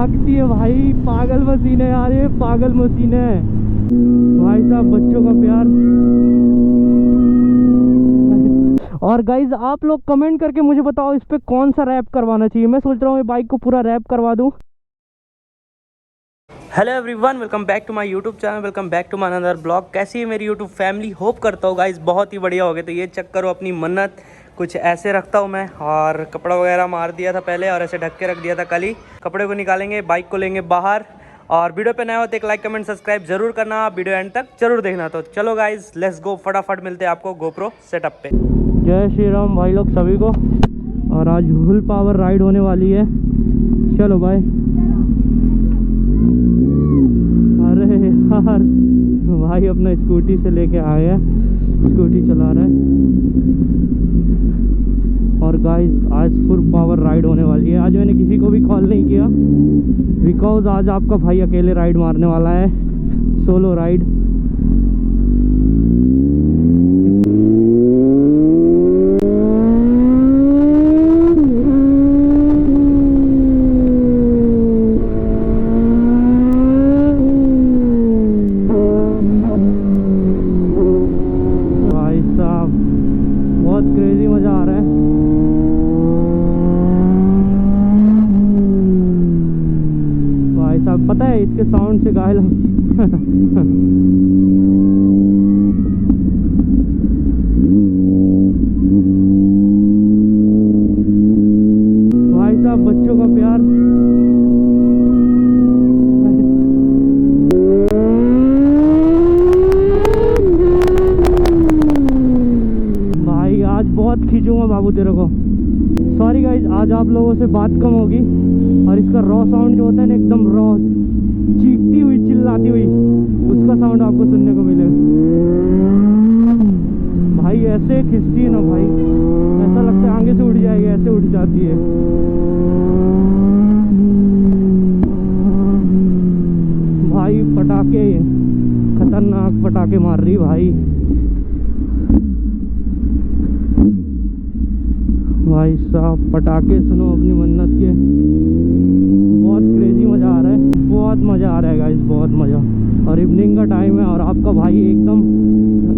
भागती है भाई, पागल मशीन है यार, ये पागल मशीन है भाई साहब, बच्चों का प्यार। और गाइज आप लोग कमेंट करके मुझे बताओ इस पे कौन सा रैप करवाना चाहिए। मैं सोच रहा हूँ ये बाइक को पूरा रैप करवा दूँ। Hello everyone, welcome back to my YouTube channel, welcome back to my another blog. कैसी है मेरी यूट्यूब फैमिली? होप करता हूँ गाइज बहुत ही बढ़िया हो गए। तो ये चेक करो अपनी मन्नत, कुछ ऐसे रखता हूँ मैं, और कपड़ा वगैरह मार दिया था पहले और ऐसे ढक के रख दिया था। कल ही कपड़े को निकालेंगे, बाइक को लेंगे बाहर। और वीडियो पे नया हो तो एक लाइक कमेंट सब्सक्राइब जरूर करना, वीडियो एंड तक जरूर देखना। तो चलो गाइज लेट्स गो, फटाफट मिलते हैं आपको गोप्रो सेटअप पे। जय श्री राम भाई लोग सभी को। और आज फुल पावर राइड होने वाली है, चलो भाई। अरे यार भाई अपना स्कूटी से लेके आया है, स्कूटी चला रहा है। और गाइस आज फुल पावर राइड होने वाली है। आज मैंने किसी को भी कॉल नहीं किया बिकॉज आज आपका भाई अकेले राइड मारने वाला है, सोलो राइड। भाई साहब बहुत क्रेजी मजा आ रहा है। भाई साहब पता है इसके साउंड से घायल भाई साहब बच्चों का प्यार। भाई आज बहुत खींचूंगा बाबू तेरे को। सॉरी गाइज आज आप लोगों से बात कम होगी। और इसका रॉ साउंड जो होता है ना, एकदम रॉ चीखती हुई चिल्लाती हुई, उसका साउंड आपको सुनने को मिलेगा। भाई ऐसे खिंचती है ना भाई, ऐसा लगता है आगे से उठ जाएगी, ऐसे उठ जाती है। भाई पटाखे, खतरनाक पटाखे मार रही भाई। भाई साहब पटाखे सुनो अपनी मन्नत के, बहुत क्रेजी मज़ा आ रहा है, बहुत मज़ा आ रहा है गाइस, बहुत मज़ा। और इवनिंग का टाइम है और आपका भाई एकदम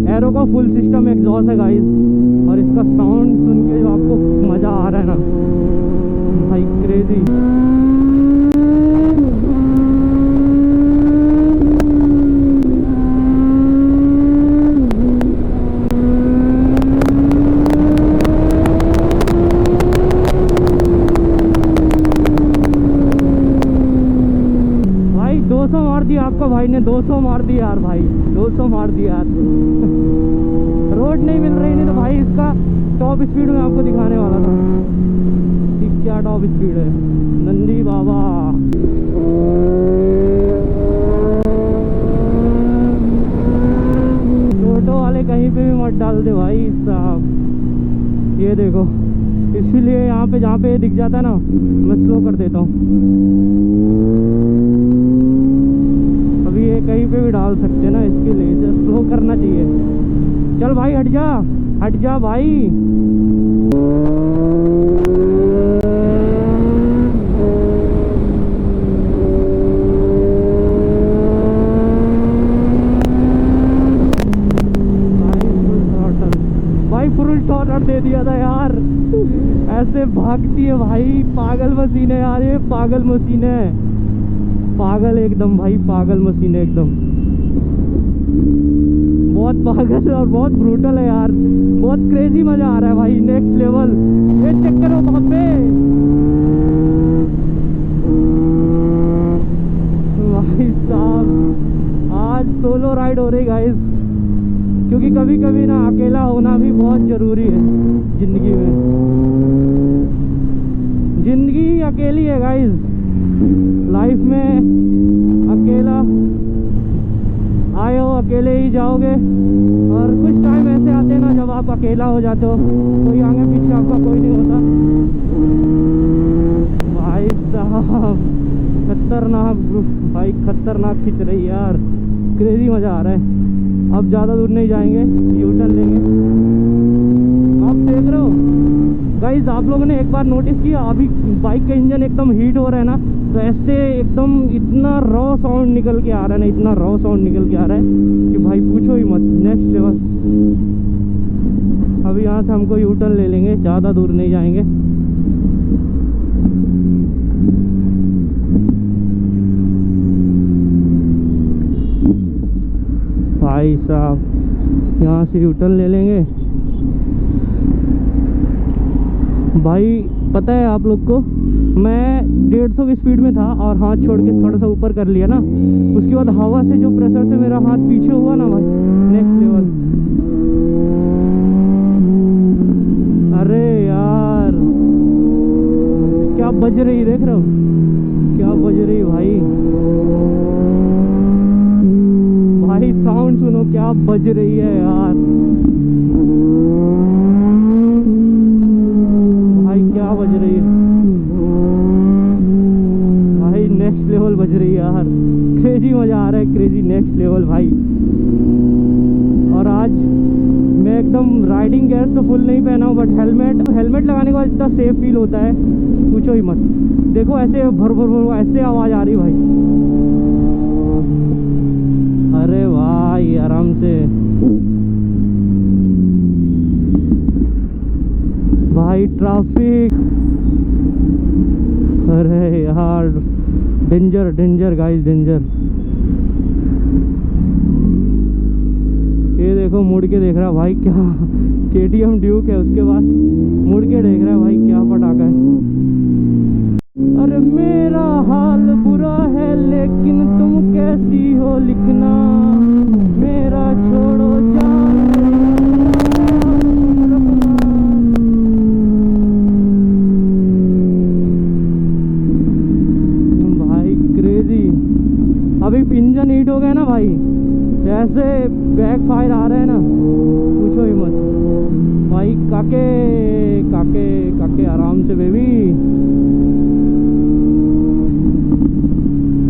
एरो का फुल सिस्टम एग्जॉस्ट है गाइस। और इसका साउंड सुन के जो आपको मज़ा आ रहा है ना भाई, क्रेजी। आपका भाई ने 200 मार दिया यार भाई, 200 मार दिया यार। रोड नहीं मिल रही, नहीं तो भाई इसका टॉप स्पीड में आपको दिखाने वाला था कि क्या टॉप स्पीड है। नंदी बाबा टोटो वाले कहीं पे भी मत डाल दे भाई साहब। ये देखो, इसीलिए यहाँ पे जहाँ पे दिख जाता है ना मैं स्लो कर देता हूँ। ये कहीं पे भी डाल सकते हैं ना, इसके लिए स्लो करना चाहिए। चल भाई हट जा, हट जा भाई। भाई फुल थ्रॉटल दे दिया था यार। ऐसे भागती है भाई, पागल मशीन है यार, ये पागल मशीन है, पागल एकदम भाई, पागल मशीन है एकदम, बहुत पागल और बहुत ब्रूटल है यार। बहुत क्रेजी मजा आ रहा है भाई, नेक्स्ट लेवल। ये चेक करो वहाँ पे भाई साहब, आज सोलो राइड हो रही गाइस, क्योंकि कभी कभी ना अकेला होना भी बहुत जरूरी है जिंदगी में। जिंदगी अकेली है गाइस, लाइफ में अकेला आए हो अकेले ही जाओगे। और कुछ टाइम ऐसे आते हैं ना जब आप अकेला हो जाते हो, कोई आगे पीछे आपका कोई नहीं होता। भाई साहब खतरनाक भाई, खतरनाक खींच रही यार, क्रेजी मज़ा आ रहा है। अब ज़्यादा दूर नहीं जाएंगे, यू टर्न लेंगे। आप देख रहे हो गाइस, आप लोगों ने एक बार नोटिस किया अभी बाइक का इंजन एकदम हीट हो रहा है ना, तो ऐसे एकदम इतना रॉ साउंड निकल के आ रहा है ना, इतना रॉ साउंड निकल के आ रहा है कि भाई पूछो ही मत, नेक्स्ट लेवल। अभी यहाँ से हमको यू टर्न ले लेंगे, ज़्यादा दूर नहीं जाएंगे। भाई साहब यहाँ से यू टर्न ले लेंगे। भाई पता है आप लोग को, मैं 150 की स्पीड में था और हाथ छोड़ के थोड़ा सा ऊपर कर लिया ना, उसके बाद हवा से जो प्रेशर से मेरा हाथ पीछे हुआ ना भाई, नेक्स्ट लेवल। अरे यार क्या बज रही, देख रहे हो क्या बज रही भाई। भाई साउंड सुनो क्या बज रही है यार, भाई क्या बज रही है भाई, नेक्स्ट लेवल बज रही है यार। क्रेजी मजा आ रहा है, क्रेजी नेक्स्ट लेवल भाई। और आज मैं एकदम राइडिंग गियर तो फुल नहीं पहना हूँ, बट हेलमेट लगाने के बाद इतना सेफ फील होता है पूछो ही मत। देखो ऐसे भर भर भर ऐसे आवाज़ आ रही भाई। अरे भाई आराम से भाई, ट्रैफिक, अरे यार डेंजर डेंजर गाइस, डेंजर। ये देखो मुड़ के देख रहा भाई, क्या KTM ड्यूक है, उसके बाद मुड़ के देख रहा है भाई, क्या पटाखा है। अरे मेरा हाल बुरा है लेकिन तुम कैसी हो लिखना, मेरा छोड़ो जान भाई। क्रेजी, अभी इंजन हीट हो गया ना भाई, जैसे बैक फायर आ रहा है ना पूछो ही मत भाई। काके काके काके आराम से बेबी।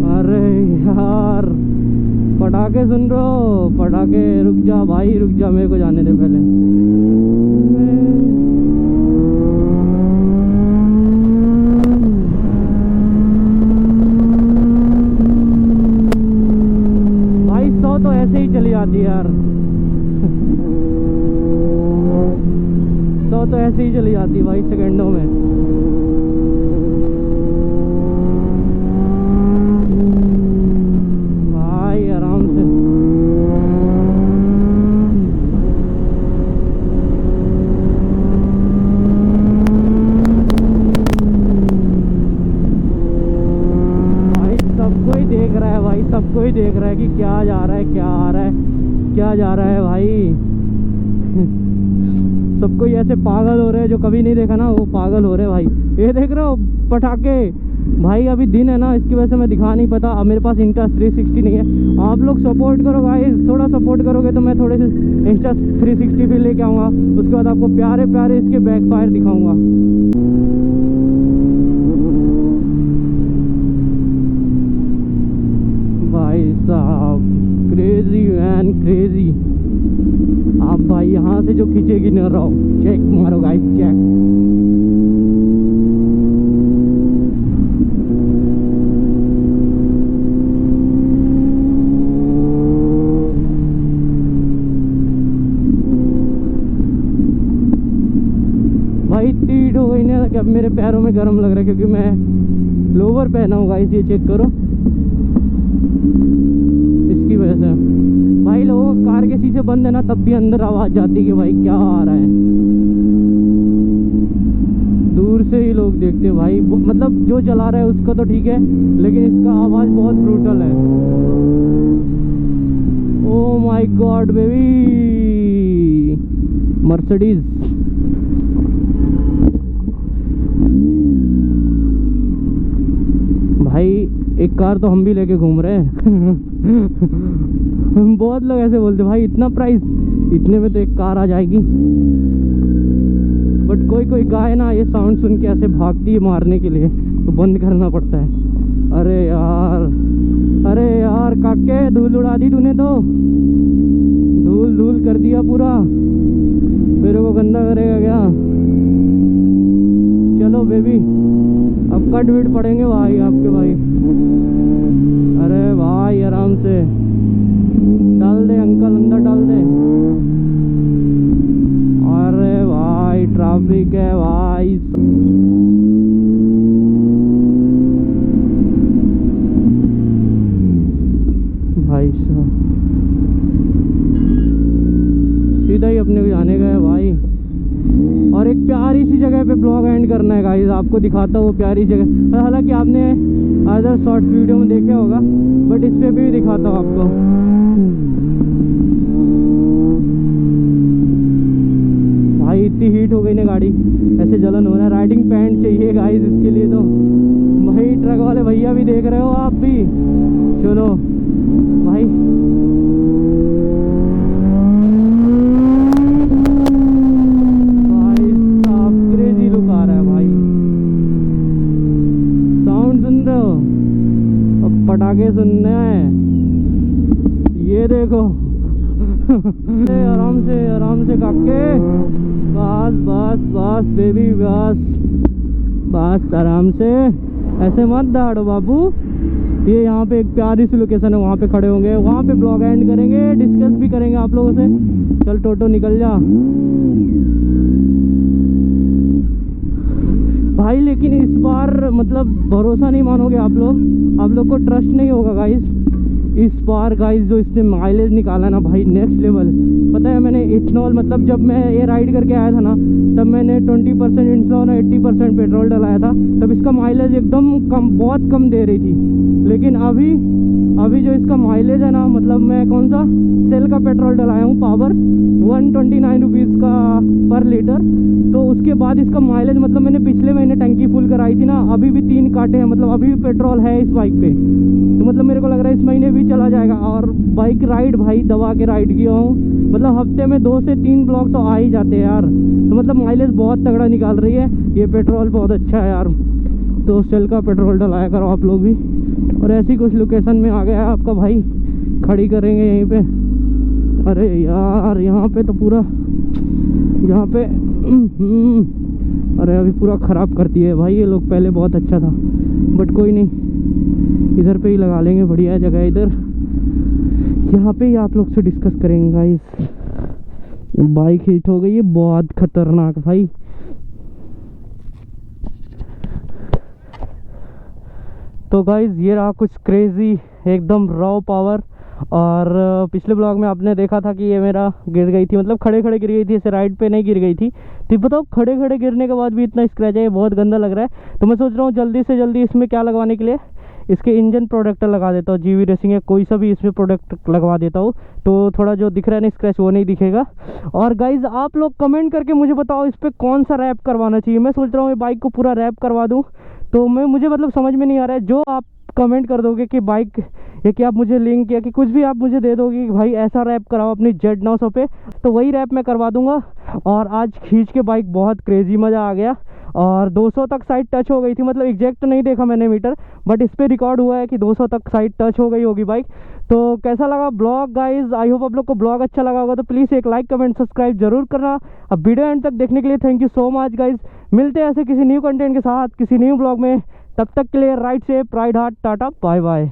अरे यार पटाखे सुन रहे हो, पटाखे। रुक जा भाई रुक जा, मेरे को जाने दे पहले। भाई 100 तो ऐसे ही चली जाती है यार 100 तो ऐसे ही चली जाती भाई सेकंडों में। भाई आराम से। भाई सबको ही देख रहा है भाई, सबको ही देख रहा है कि क्या जा रहा है, क्या आ रहा है, क्या जा रहा है भाई। सबको ही ऐसे पागल हो रहे हैं, जो कभी नहीं देखा ना वो पागल हो रहे हैं भाई। ये देख रहे हो पटाखे भाई, अभी दिन है ना इसकी वजह से मैं दिखा नहीं पाता। अब मेरे पास इंस्टा 360 नहीं है। आप लोग सपोर्ट करो भाई, थोड़ा सपोर्ट करोगे तो मैं थोड़े से इंस्टा 360 भी लेके आऊँगा। उसके बाद आपको प्यारे प्यारे इसके बैक फायर दिखाऊँगा। भाई साहब क्रेजी मैन क्रेजी। आप भाई यहाँ से जो खींचेगी न रहो, चेक मारो गाइस चेक। भाई टीट हो गई ना, अब मेरे पैरों में गर्म लग रहा है क्योंकि मैं लोवर पहना हूँ गाइस, ये चेक करो इसकी वजह से। भाई लोगों कार के शीशे बंद है ना तब भी अंदर आवाज़ जाती है कि भाई क्या आ रहा है। दूर से ही लोग देखते भाई, मतलब जो चला रहा है उसका तो ठीक है, लेकिन इसका आवाज़ बहुत ब्रूटल है। Oh my God baby, Mercedes. भाई एक कार तो हम भी लेके घूम रहे हैं। बहुत लोग ऐसे बोलते भाई इतना प्राइस, इतने में तो एक कार आ जाएगी। बट कोई कोई गाय ना ये साउंड सुन के ऐसे भागती है मारने के लिए, तो बंद करना पड़ता है। अरे यार काके धूल उड़ा दी तूने तो, धूल धूल कर दिया पूरा, मेरे को गंदा करेगा क्या। चलो बेबी अब कट विट पड़ेंगे भाई आपके भाई। अरे भाई आराम से डाल दे अंकल, अंदर डाल दे। अरे भाई ट्रैफिक है भाई। भाई साहब सीधा ही अपने को जाने का है भाई। और एक प्यारी सी जगह पे ब्लॉग एंड करना है गाइस, आपको दिखाता हूँ वो प्यारी जगह। हालांकि आपने अदर शॉर्ट वीडियो में देखा होगा, बट इस पे भी दिखाता हूँ आपको। भाई इतनी हीट हो गई ना गाड़ी, ऐसे जलन हो रहा है। राइडिंग पैंट चाहिए गाइस इसके लिए तो। भाई ट्रक वाले भैया भी देख रहे हो आप भी, चलो भाई। भाई साहब क्रेजी लुक आ रहा है भाई। साउंड सुन रहे हो? अब पटाखे सुनने हैं, ये देखो। आराम से काके, बस बस बस बेबी बस बस, आराम से, ऐसे मत दौड़ो बाबू। ये यहाँ पे एक प्यारी सी लोकेशन है, वहाँ पे खड़े होंगे, वहाँ पे ब्लॉग एंड करेंगे, डिस्कस भी करेंगे आप लोगों से। चल टोटो निकल जा भाई। लेकिन इस बार मतलब भरोसा नहीं मानोगे आप लोग को ट्रस्ट नहीं होगा गाइस। इस बार गाइस जो इसने माइलेज निकाला ना भाई, नेक्स्ट लेवल। पता है मैंने इथनॉल, मतलब जब मैं ये राइड करके आया था ना, तब मैंने 20% इथनॉल और 80% पेट्रोल डलाया था। तब इसका माइलेज एकदम कम, बहुत कम दे रही थी। लेकिन अभी जो इसका माइलेज है ना, मतलब मैं कौन सा सेल का पेट्रोल डलाया हूँ, पावर 129 रुपीज़ का पर लीटर। तो उसके बाद इसका माइलेज, मतलब मैंने पिछले महीने टंकी फुल कराई थी ना, अभी भी 3 काटे हैं, मतलब अभी भी पेट्रोल है इस बाइक पे। तो मतलब मेरे को लग रहा है इस महीने भी चला जाएगा। और बाइक राइड भाई दबा के राइड किया हूँ, मतलब हफ्ते में 2 से 3 ब्लॉक तो आ ही जाते हैं यार। तो मतलब माइलेज बहुत तगड़ा निकाल रही है, ये पेट्रोल बहुत अच्छा है यार। तो सेल का पेट्रोल डलाया करो आप लोग भी। और ऐसी कुछ लोकेशन में आ गया है आपका भाई, खड़ी करेंगे यहीं पे। अरे यार यहाँ पे तो पूरा, यहाँ पे अरे अभी पूरा ख़राब करती है भाई ये लोग। पहले बहुत अच्छा था, बट कोई नहीं, इधर पे ही लगा लेंगे, बढ़िया जगह इधर। यहाँ पे ही आप लोग से डिस्कस करेंगे गाइस। बाइक हिट हो गई है बहुत खतरनाक भाई। तो गाइस ये रहा कुछ क्रेजी एकदम रॉ पावर। और पिछले ब्लॉग में आपने देखा था कि ये मेरा गिर गई थी, मतलब खड़े खड़े गिर गई थी, ऐसे राइड पे नहीं गिर गई थी। तो बताओ खड़े खड़े गिरने के बाद भी इतना स्क्रैच है, ये बहुत गंदा लग रहा है। तो मैं सोच रहा हूँ जल्दी से जल्दी इसमें क्या लगवाने के लिए, इसके इंजन प्रोडक्टर लगा देता हूँ। जीवी रेसिंग या कोई सा भी इसमें प्रोडक्ट लगवा देता हूँ, तो थोड़ा जो दिख रहा है ना स्क्रैच वो नहीं दिखेगा। और गाइज आप लोग कमेंट करके मुझे बताओ इस पर कौन सा रैप करवाना चाहिए। मैं सोच रहा हूँ ये बाइक को पूरा रैप करवा दूँ। तो मुझे मतलब समझ में नहीं आ रहा है, जो आप कमेंट कर दोगे कि बाइक, या कि आप मुझे लिंक या कि कुछ भी आप मुझे दे दोगे कि भाई ऐसा रैप कराओ अपनी Z900 पे, तो वही रैप मैं करवा दूंगा। और आज खींच के बाइक बहुत क्रेजी मज़ा आ गया। और 200 तक साइड टच हो गई थी, मतलब एग्जैक्ट नहीं देखा मैंने मीटर, बट इस पे रिकॉर्ड हुआ है कि 200 तक साइड टच हो गई होगी बाइक। तो कैसा लगा ब्लॉग गाइज? आई होप आप लोग को ब्लॉग अच्छा लगा होगा। तो प्लीज़ एक लाइक कमेंट सब्सक्राइब जरूर करना। अब वीडियो एंड तक देखने के लिए thank you so much guys. मिलते हैं ऐसे किसी न्यू कंटेंट के साथ किसी न्यू ब्लॉग में, तब तक के लिए राइट से pride heart tata bye bye.